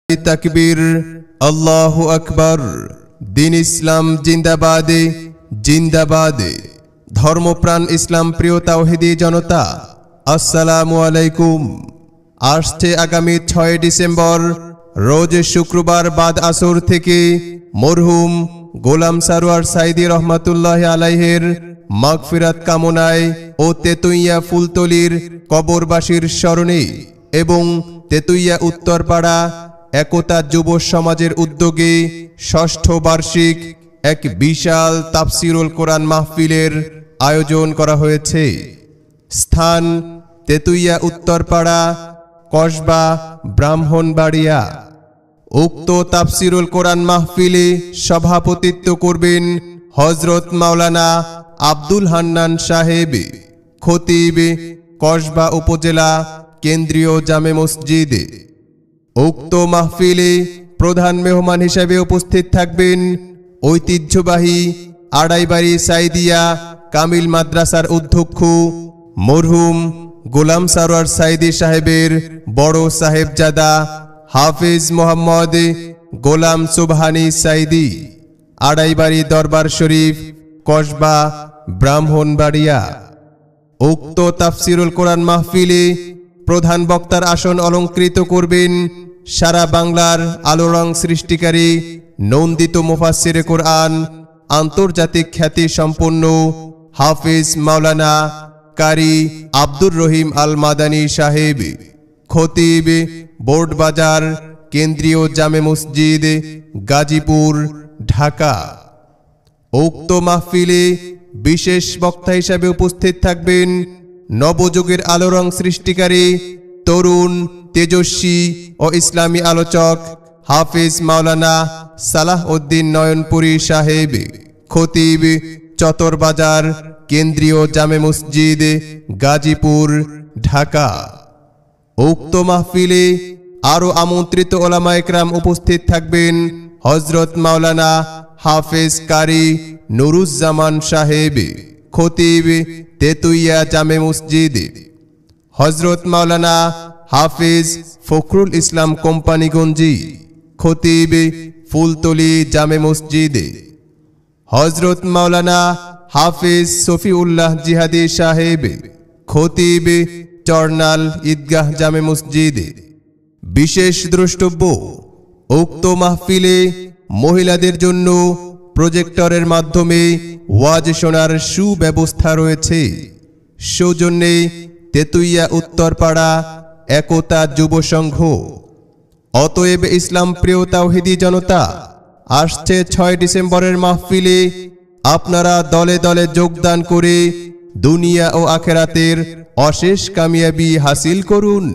তাকবীর, আল্লাহু আকবার। দিন ইসলাম জিন্দাবাদ, জিন্দাবাদ। ধর্মপ্রাণ ইসলাম প্রিয় তাওহীদি জনতা, আসসালামু আলাইকুম। আসছে আগামী 6 ডিসেম্বর রোজ শুক্রবার বাদ আসর থেকে মরহুম গোলাম সারোয়ার সাঈদী রহমাতুল্লাহি আলাইহির মাগফিরাত কামনায় ও তেতুইয়া ফুলতলির কবরবাসীর স্মরণে এবং তেতুইয়া উত্তরপাড়া একতা যুব সমাজের উদ্যোগে ষষ্ঠ বার্ষিক এক বিশাল তাফসিরুল কোরআন মাহফিলের আয়োজন করা হয়েছে। স্থান তেতুইয়া উত্তরপাড়া, কসবা, ব্রাহ্মণবাড়িয়া। উক্ত তাফসিরুল কোরআন মাহফিলে সভাপতিত্ব করবেন হযরত মাওলানা আব্দুল হান্নান সাহেব, খতিব, কসবা উপজেলা কেন্দ্রীয় জামে মসজিদ। উক্ত মাহফিলে প্রধান মেহমান হিসেবে উপস্থিত থাকবেন ঐতিহ্যবাহী আড়াইবাড়ি সাঈদিয়া কামিল মাদ্রাসার অধ্যক্ষ মরহুম গোলাম সারোয়ার সাঈদী সাহেবের বড় সাহেবজাদা হাফেজ মোহাম্মদ গোলাম সুবহানী সাঈদী, আড়াইবাড়ি দরবার শরীফ, কসবা, ব্রাহ্মণবাড়িয়া। উক্ত তাফসিরুল কোরআন মাহফিলে প্রধান বক্তার আসন অলঙ্কৃত করবেন সারা বাংলার আলোড়ন সৃষ্টিকারী নন্দিত মুফাসসিরে কোরআন, আন্তর্জাতিক খ্যাতি সম্পন্ন হাফেজ মাওলানা কারি আব্দুর রহিম আল মাদানী সাহেব, খতিব, বোর্ড বাজার কেন্দ্রীয় জামে মসজিদ, গাজীপুর, ঢাকা। উক্ত মাহফিলে বিশেষ বক্তা হিসেবে উপস্থিত থাকবেন নবযুগের আলোড়ন সৃষ্টিকারী তরুণ, তেজস্বী ও ইসলামী আলোচক হাফেজ মাওলানা সালাহ উদ্দিন নয়নপুরী সাহেব, খতিব, চতরবাজার কেন্দ্রীয় জামে মসজিদ, গাজীপুর, ঢাকা। উক্ত মাহফিলে আরো আমন্ত্রিত ওলামায়ে কেরাম উপস্থিত থাকবেন হযরত মাওলানা হাফেজ কারি নুরুজ্জামান সাহেব, খতিব, তেতুইয়া জামে মসজিদ, হযরত মাওলানা হাফেজ ফখরুল ইসলাম কোম্পানিগঞ্জি, খতিব, ফুলতলি জামে মসজিদ, হযরত মাওলানা হাফেজ শফিউল্লাহ জিহাদি সাহেব, খতিব, চরনাল ঈদগাহ জামে মসজিদ। বিশেষ দ্রষ্টব্য, উক্ত মাহফিলে মহিলাদের জন্য প্রজেক্টরের মাধ্যমে ওয়াজ শোনার সুব্যবস্থা রয়েছে। সৌজন্যে তেতুইয়া উত্তরপাড়া একতা যুব সংঘ। অতএব ইসলাম প্রিয় তাওহীদি জনতা, আসছে 6 ডিসেম্বরের মাহফিলে আপনারা দলে দলে যোগদান করে দুনিয়া ও আখিরাতের অশেষ কামিয়াবি হাসিল করুন।